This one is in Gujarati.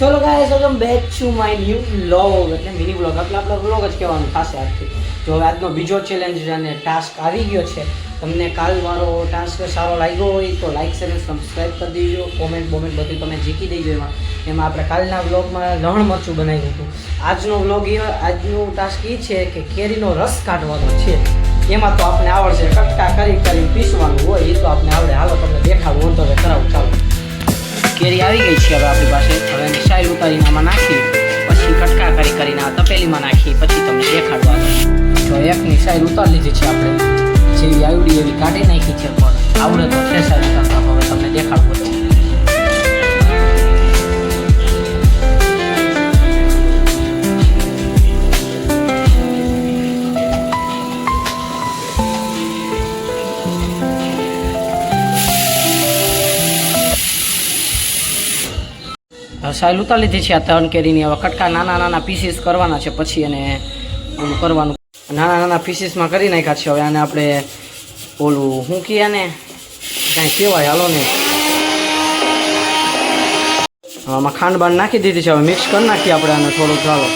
ચલો guys welcome back to my new vlog એટલે મિની વ્લોગ એટલે આપણો વ્લોગ જ કહેવાનું થશે આજથી. જો આજનો બીજો ચેલેન્જ અને ટાસ્ક આવી ગયો છે. તમને કાલ મારો ટાસ્ક સારો લાગ્યો હોય તો લાઈક શેર સબસ્ક્રાઈબ કરી દેજો. કોમેન્ટ બધું તમે જીકી દેજો. એમાં આપણે કાલના વ્લોગમાં લહણ મરચું બનાવ્યું હતું. આજનું ટાસ્ક એ છે કે કેરીનો રસ કાઢવાનો છે. એમાં તો આપણે આવડશે, કટકા કરી પીસવાનું હોય એ તો આપણે આવડે. હાલો તમને દેખાડું, હું તો હવે કરાવું. ચાલો, કેરી આવી ગઈ છે હવે આપણી પાસે. હવે એની સાઈડ ઉતારીને આમાં નાખી, પછી કટકા કરીને આ તપેલીમાં નાખી, પછી તમને દેખાડવા. તો એકની સાઈડ ઉતારી લીધી છે આપણે, જેવી આવડી એવી કાઢી નાખી છે. પણ આવડે તો છે સાઈડ ઉતારતા. હવે તમને દેખાડવું છે. સાઈલ ઉતારી લીધી છે આ 3 કેરીની. હવે કટકા નાના પીસીસ કરવાના છે, પછી એને ઓલું કરવાનું. નાના પીસીસમાં કરી નાખ્યા છે. હવે આને આપણે ઓલું શું કહીએ ને, કાંઈ કહેવાય, હાલો ને, આમાં ખાંડ બાંડ નાખી દીધી છે. હવે મિક્સ કરી નાખીએ આપણે આને થોડુંક. ચાલો